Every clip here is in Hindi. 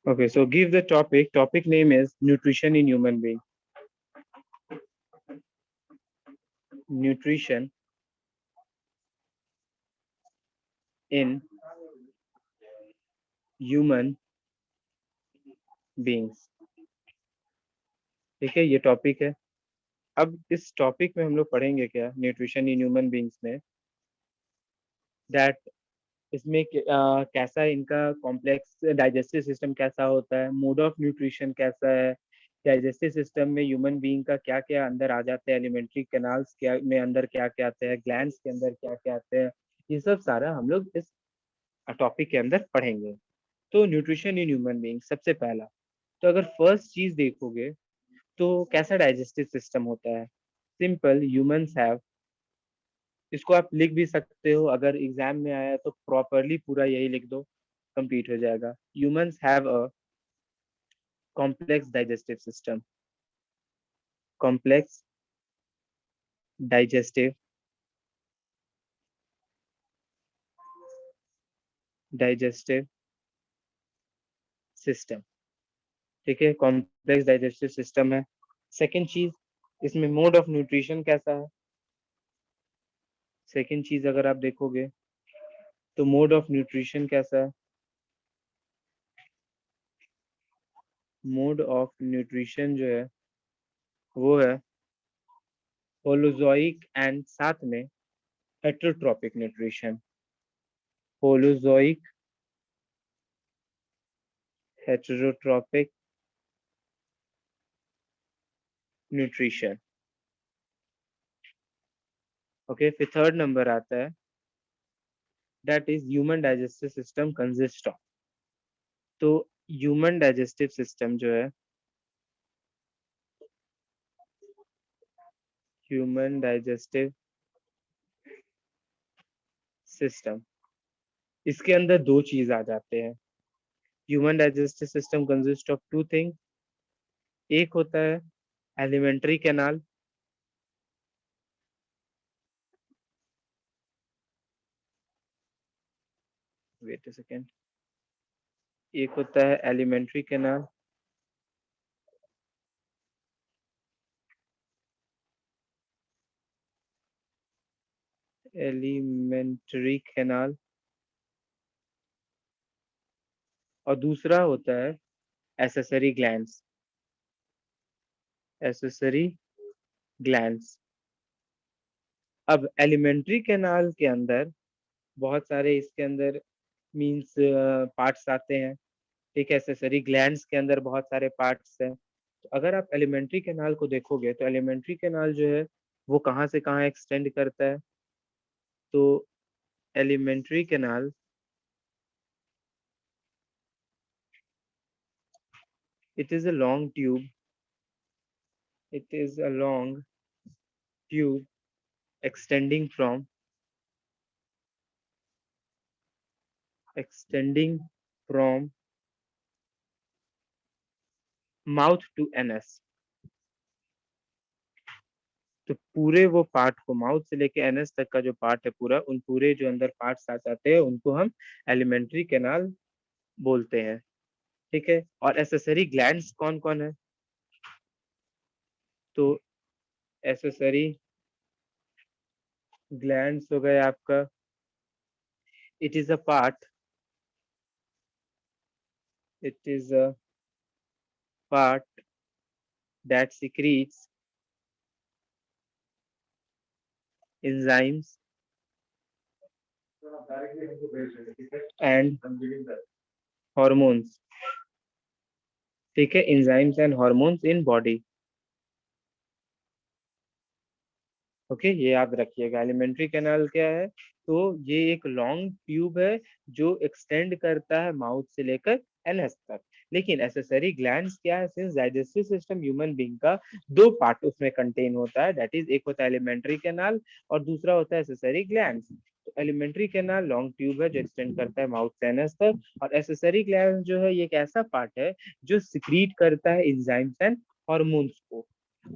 Okay, so give the topic. Topic name is nutrition in human being. Nutrition in human beings. ठीक है, ये टॉपिक है। अब इस टॉपिक में हम लोग पढ़ेंगे क्या, न्यूट्रिशन इन ह्यूमन बींग्स में, दैट इसमें कैसा इनका कॉम्प्लेक्स डाइजेस्टिव सिस्टम कैसा होता है, मोड ऑफ न्यूट्रिशन कैसा है, डाइजेस्टिव सिस्टम में ह्यूमन बीइंग का क्या क्या अंदर आ जाता है, एलिमेंट्री कैनाल्स क्या में अंदर क्या क्या आते हैं, ग्लैंड्स के अंदर क्या क्या आते हैं, ये सब सारा हम लोग इस टॉपिक के अंदर पढ़ेंगे। तो न्यूट्रिशन इन ह्यूमन बीइंग सबसे पहला, तो अगर फर्स्ट चीज देखोगे तो कैसा डाइजेस्टिव सिस्टम होता है। सिंपल, ह्यूमंस हैव, इसको आप लिख भी सकते हो, अगर एग्जाम में आया तो प्रॉपरली पूरा यही लिख दो, कंप्लीट हो जाएगा। Humans have a complex digestive system. Complex digestive digestive system. ठीक है, कॉम्प्लेक्स डाइजेस्टिव सिस्टम है। सेकेंड चीज, इसमें मोड ऑफ न्यूट्रिशन कैसा है। सेकेंड चीज अगर आप देखोगे तो मोड ऑफ न्यूट्रिशन कैसा है। मोड ऑफ न्यूट्रिशन जो है वो है होलोजोइक एंड साथ में heterotrophic nutrition. Holozoic, heterotrophic nutrition. Okay, फिर थर्ड नंबर आता है, that is human digestive system consist of. तो ह्यूमन डाइजेस्टिव सिस्टम जो है, ह्यूमन डाइजेस्टिव सिस्टम, इसके अंदर दो चीज आ जाते हैं। Human digestive system consist of two thing. एक होता है elementary canal, wait a second, एक होता है एलिमेंट्री कैनाल, एलिमेंट्री कैनाल, और दूसरा होता है एसेसरी ग्लैंड्स। Accessory glands. अब एलिमेंट्री कैनाल के अंदर बहुत सारे इसके अंदर मीन्स पार्ट्स आते हैं। ठीक है, एसेसरी ग्लैंड्स के अंदर बहुत सारे पार्ट्स हैं। तो अगर आप एलिमेंट्री कैनाल को देखोगे तो एलिमेंट्री कैनाल जो है वो कहाँ से कहाँ एक्सटेंड करता है। तो alimentary canal, it is a long tube, it is a long tube extending from extending from mouth to anus। तो पूरे वो पार्ट को, माउथ से लेके एनएस तक का जो पार्ट है पूरा, उन पूरे जो अंदर पार्ट्स आ जाते हैं उनको हम एलिमेंट्री कैनाल बोलते हैं। ठीक है, और एसेसरी ग्लैंड्स कौन कौन है। तो एसेसरी ग्लैंड्स हो गए आपका, it is a part, it is a part that secretes enzymes and hormones। ठीक है, enzymes and hormones in body। Okay, ये याद रखिएगा। एलिमेंट्री कैनाल क्या है, तो ये एक लॉन्ग ट्यूब है जो एक्सटेंड करता है माउथ से लेकर एनएस तक। लेकिन एसेसरी ग्लैंड्स क्या है, since digestive system human being का दो पार्ट उसमें कंटेन होता है, दैट इज एक होता है एलिमेंट्री कैनाल और दूसरा होता है एसेसरी ग्लैंड्स। तो एलिमेंट्री कैनाल लॉन्ग ट्यूब है जो एक्सटेंड करता है माउथ से एनएस तक, और एसेसरी ग्लैंड्स जो है ये एक ऐसा पार्ट है जो सिक्रीट करता है एंजाइम्स एंड हॉर्मोन्स को।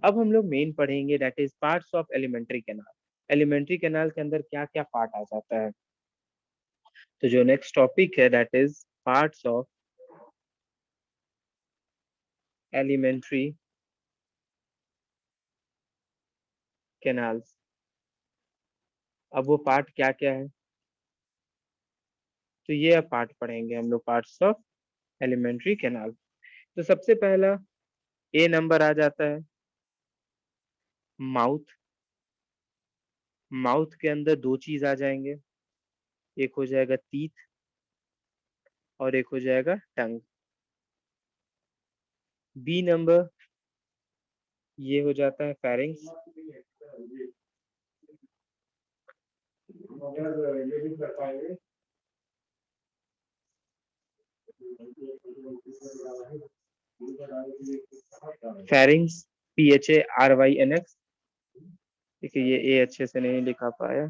अब हम लोग मेन पढ़ेंगे that is parts of alimentary canal. Alimentary canal के अंदर क्या क्या पार्ट आ जाता है। तो जो नेक्स्ट टॉपिक है that is parts of elementary canals. अब वो पार्ट क्या क्या है, तो ये अब पार्ट पढ़ेंगे हम लोग, पार्ट्स ऑफ एलिमेंट्री कैनाल। तो सबसे पहला ए नंबर आ जाता है माउथ। माउथ के अंदर दो चीज आ जाएंगे, एक हो जाएगा टीथ और एक हो जाएगा टंग। बी नंबर ये हो जाता है फेरिंग्स। Pharynx PHARYNX। ठीक है, ये ए अच्छे से नहीं लिखा पाया।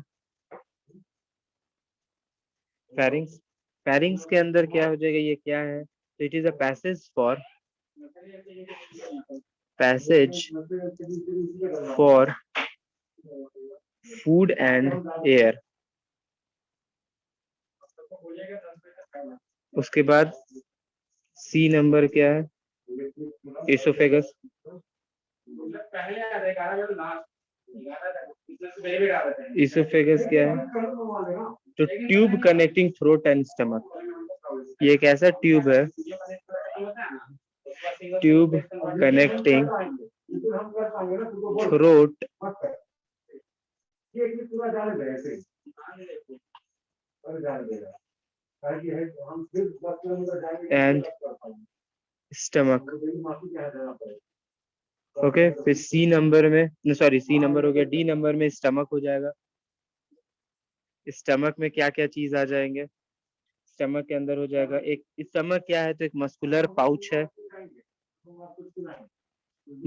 फेरिंग्स, फेरिंग्स के अंदर क्या हो जाएगा, ये क्या है, तो it is a passage for food and air. उसके बाद सी नंबर क्या है, इसोफेगस। इसोफेगस क्या है, तो tube connecting throat and stomach. ये एक ऐसा ट्यूब है, tube connecting throat and stomach. Okay, फिर सी नंबर में, सॉरी सी नंबर हो गया, डी नंबर में स्टमक हो जाएगा। स्टमक में क्या क्या चीज आ जाएंगे, स्टमक के अंदर हो जाएगा एक, स्टमक क्या है, तो एक मस्कुलर पाउच है।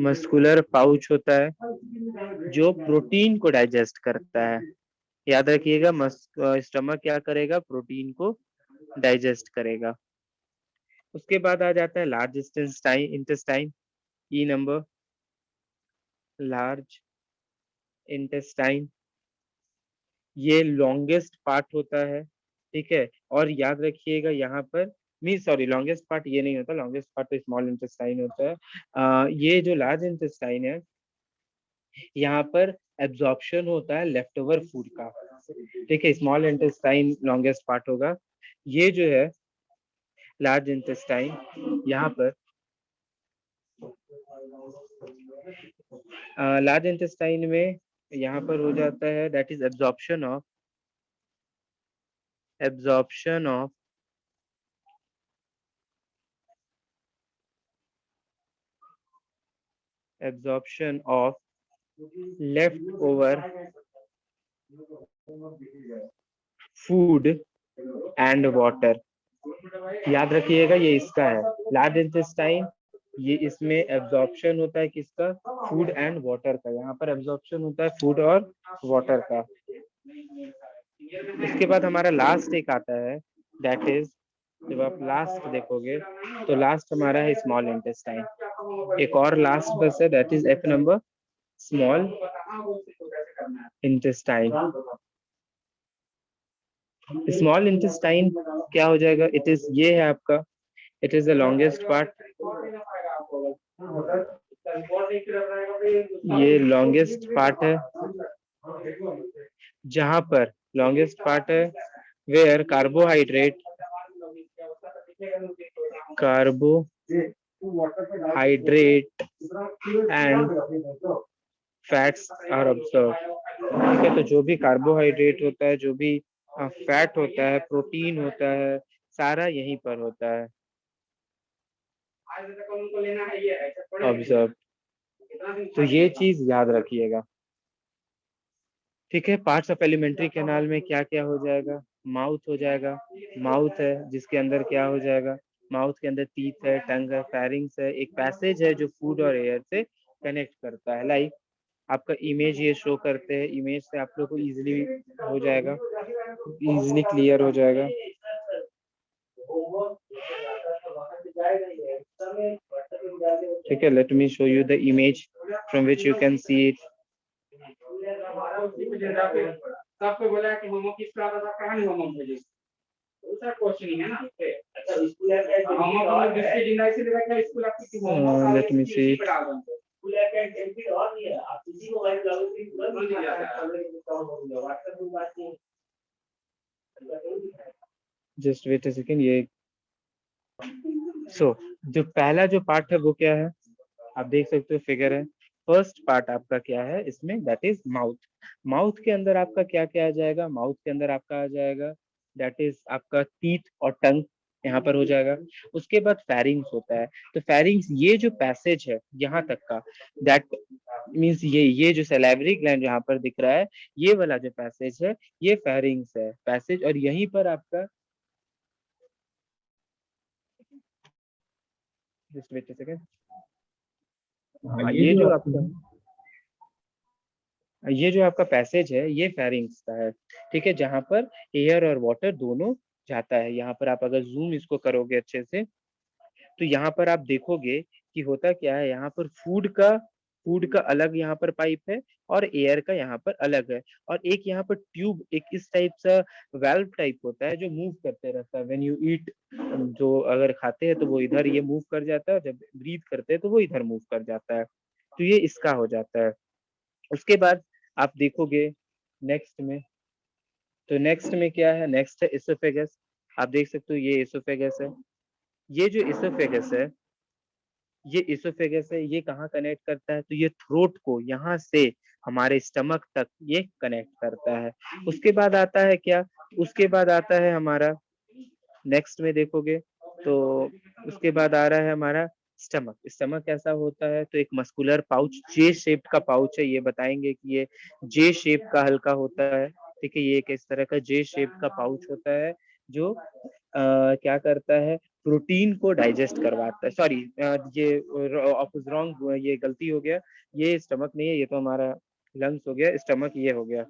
मस्कुलर पाउच होता है जो प्रोटीन को डाइजेस्ट करता है। याद रखिएगा, स्टमक क्या करेगा, प्रोटीन को डाइजेस्ट करेगा। उसके बाद आ जाता है लार्ज इंटेस्टाइन। ई नंबर, लार्ज इंटेस्टाइन, ये लॉन्गेस्ट पार्ट होता है। ठीक है, और याद रखिएगा यहाँ पर, मीन सॉरी, लॉन्गेस्ट पार्ट ये नहीं होता, लॉन्गेस्ट पार्ट तो स्मॉल इंटेस्टाइन होता है। ये जो लार्ज इंटेस्टाइन है, यहाँ पर एब्जॉर्प्शन होता है लेफ्ट ओवर फूड का। ठीक है, स्मॉल इंटेस्टाइन लॉन्गेस्ट पार्ट होगा। ये जो है लार्ज इंटेस्टाइन, यहाँ पर लार्ज इंटेस्टाइन में यहाँ पर हो जाता है that is absorption of left over food and water. याद रखिएगा, ये इसका है लार्ज इंटेस्टाइन, ये इसमें एब्जॉर्प्शन होता है किसका, फूड एंड वाटर का। यहाँ पर एब्जॉर्प्शन होता है फूड और वाटर का। इसके बाद हमारा लास्ट एक आता है, दैट इज, जब आप लास्ट देखोगे तो लास्ट हमारा है स्मॉल इंटेस्टाइन। एक और लास्ट बस है, that is F number, small intestine. Small intestine क्या हो जाएगा, इट इज, ये है आपका, it is the longest part. ये लॉन्गेस्ट पार्ट है, जहां पर लॉन्गेस्ट पार्ट है where carbohydrate and fats are observe. ठीक है, तो जो भी कार्बोहाइड्रेट होता है, जो भी फैट होता है, प्रोटीन होता है, सारा यहीं पर होता है ऑब्जर्व। तो ये चीज याद रखिएगा। ठीक है, पार्ट्स ऑफ एलिमेंट्री कैनाल में क्या क्या हो जाएगा, माउथ हो जाएगा। माउथ है जिसके अंदर क्या हो जाएगा, माउथ के अंदर टीथ है, टंग है, फेरिंग्स है, एक पैसेज है जो फूड और एयर से कनेक्ट करता है। लाइक आपका इमेज ये शो करते हैं, इमेज से आप लोग को इजीली हो जाएगा, इजीली क्लियर हो जाएगा। ठीक है, let me show you the image from which you can see it. सबको बोला कि मोमो किसका आता था, कहानी मोमो मुझे दूसरा क्वेश्चन है ना। Let me see. Just wait a second. ये जो पहला जो पार्ट है वो क्या है, आप देख सकते हो फिगर है। फर्स्ट पार्ट आपका क्या है इसमें, दैट इज माउथ। माउथ के अंदर आपका क्या क्या आ जाएगा, माउथ के अंदर आपका आ जाएगा दैट इज आपका टीथ और टंग यहाँ पर हो जाएगा। उसके बाद फेरिंग्स होता है, तो फेरिंग्स ये जो पैसेज है यहाँ तक का, दैट मीन्स ये जो सैलिवरी ग्लैंड यहाँ पर दिख रहा है, ये वाला जो पैसेज है ये फेरिंग्स है पैसेज, और यहीं पर आपका जस्ट वेट अ सेकंड, ये जो आपका पैसेज है ये फेरिंग्स का है, ठीक है, जहां पर एयर और वाटर दोनों जाता है। यहाँ पर आप अगर जूम इसको करोगे अच्छे से, तो यहाँ पर आप देखोगे कि होता क्या है, यहाँ पर फूड का अलग यहाँ पर पाइप है और एयर का यहाँ पर अलग है, और एक यहाँ पर ट्यूब, एक इस टाइप सा वेल्व टाइप होता है जो मूव करते रहता है। व्हेन यू ईट, जो अगर खाते हैं तो वो इधर ये मूव कर जाता है, जब ब्रीथ करते हैं तो वो इधर मूव कर जाता है, तो ये इसका हो जाता है। उसके बाद आप देखोगे नेक्स्ट में, तो नेक्स्ट में क्या है, नेक्स्ट है इसोफेगस। आप देख सकते हो ये इसोफेगस है। ये जो इसोफेगस है, ये इसोफेगस है, ये कहाँ कनेक्ट करता है, तो ये थ्रोट को यहाँ से हमारे स्टमक तक ये कनेक्ट करता है। उसके बाद आता है क्या, उसके बाद आता है हमारा, नेक्स्ट में देखोगे तो उसके बाद आ रहा है हमारा स्टमक। स्टमक कैसा होता है, तो एक मस्कुलर पाउच, जे शेप्ड का पाउच है, ये बताएंगे कि ये जे शेप का हल्का होता है, ठीक है, ये एक इस तरह का जे शेप का पाउच होता है जो क्या करता है, प्रोटीन को डाइजेस्ट करवाता है। सॉरी, ये रॉन्ग, ये गलती हो गया, ये स्टमक नहीं है, ये तो हमारा लंग्स हो गया, स्टमक ये हो गया,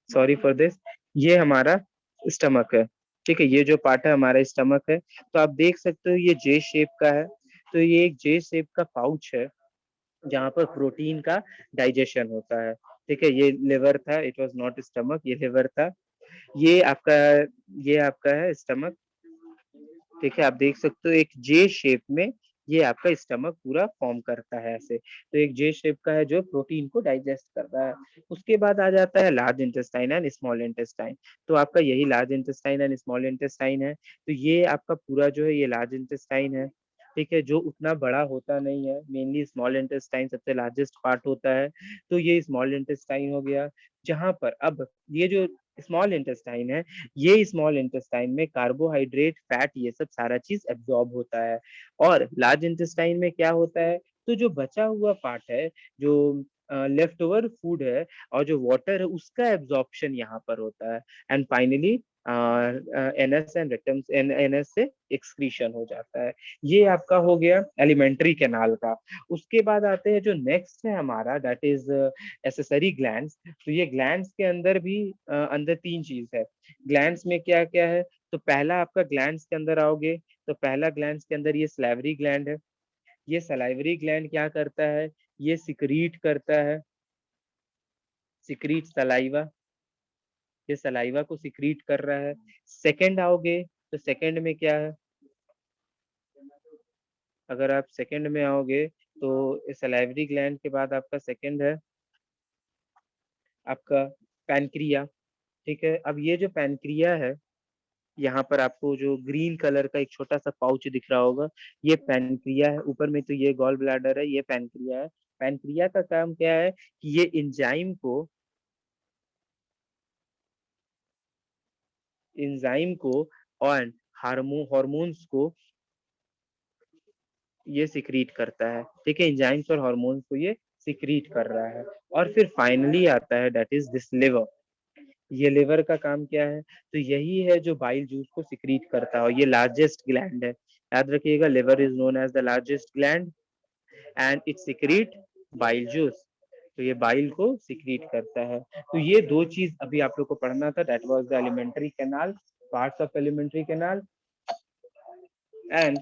सॉरी फॉर दिस, ये हमारा स्टमक है, ठीक है, ये जो पार्ट है हमारा स्टमक है। तो आप देख सकते हो ये जे शेप का है, तो ये एक जे शेप का पाउच है जहाँ पर प्रोटीन का डाइजेशन होता है, ठीक है। ये लिवर था, इट वाज नॉट स्टमक, ये लिवर था। ये आपका ये आपका है स्टमक, ठीक है। आप देख सकते हो एक जे शेप में ये आपका स्टमक पूरा फॉर्म करता है ऐसे, तो एक जे शेप का है जो प्रोटीन को डाइजेस्ट कर रहा है। उसके बाद आ जाता है large intestine and small intestine, तो आपका यही large intestine and small intestine है। तो ये आपका पूरा जो है ये लार्ज इंटेस्टाइन है, ठीक है, जो उतना बड़ा होता नहीं है, मेनली स्मॉल इंटेस्टाइन सबसे लार्जेस्ट पार्ट होता है, तो ये स्मॉल इंटेस्टाइन हो गया। जहां पर अब ये जो स्मॉल इंटेस्टाइन है, ये स्मॉल इंटेस्टाइन में कार्बोहाइड्रेट, फैट, ये सब सारा चीज एब्जॉर्ब होता है। और लार्ज इंटेस्टाइन में क्या होता है, तो जो बचा हुआ पार्ट है, जो लेफ्ट ओवर फूड है और जो वाटर है, उसका एब्जॉर्प्शन यहाँ पर होता है। And finally NS and rectum, NS से एक्सक्रीशन हो जाता है। ये आपका हो गया एलिमेंट्री कैनाल का। उसके बाद आते हैं जो नेक्स्ट है हमारा, दैट इज एसेसरी ग्लैंड्स। तो ये ग्लैंड्स के अंदर भी अंदर तीन चीज है। ग्लैंड्स में क्या क्या है, तो पहला आपका ग्लैंड्स के अंदर आओगे, तो पहला ग्लैंड्स के अंदर ये सलाइवरी ग्लैंड है। ये सलाइवरी ग्लैंड क्या करता है, ये सिक्रीट करता है, सिक्रीट सलाइवा, ये सलाइवा को सिक्रीट कर रहा है। सेकंड आओगे, तो सेकंड में क्या है, अगर आप सेकंड में आओगे तो सलाइवरी ग्लैंड के बाद आपका सेकंड है आपका पैनक्रिया, ठीक है। अब ये जो पैनक्रिया है, यहाँ पर आपको जो ग्रीन कलर का एक छोटा सा पाउच दिख रहा होगा, ये पैनक्रिया है। ऊपर में तो ये गॉल ब्लैडर है, ये पैनक्रिया है। पैनक्रिया का काम क्या है कि ये इंजाइम को और हार्मोन्स को ये सिक्रीट करता है, ठीक है, एंजाइम्स और हार्मोन्स को ये सिक्रीट कर रहा है। और फिर फाइनली आता है दैट इज दिस लिवर। ये लिवर का काम क्या है, तो यही है जो बाइल जूस को सिक्रीट करता है, और ये लार्जेस्ट ग्लैंड है। याद रखिएगा, liver is known as the largest gland and it secrete bile juice, तो ये बाइल को सिक्रीट करता है। तो ये दो चीज अभी आप लोग को पढ़ना था, that was the alimentary canal, parts of alimentary canal, and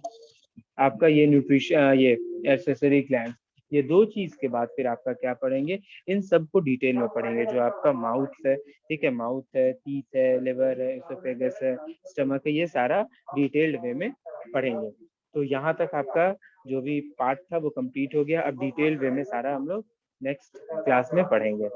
आपका ये न्यूट्रिशन, ये एक्सेसरी ग्लैंड। ये 2 चीज़ के बाद फिर आपका क्या पढ़ेंगे, इन सबको डिटेल में पढ़ेंगे, जो आपका माउथ है, ठीक है? माउथ है, टीथ है, लिवर है, एसोफेगस है, स्टमक है, ये सारा डिटेल्ड वे में पढ़ेंगे। तो यहाँ तक आपका जो भी पार्ट था वो कंप्लीट हो गया, अब डिटेल्ड वे में सारा हम लोग नेक्स्ट क्लास में पढ़ेंगे।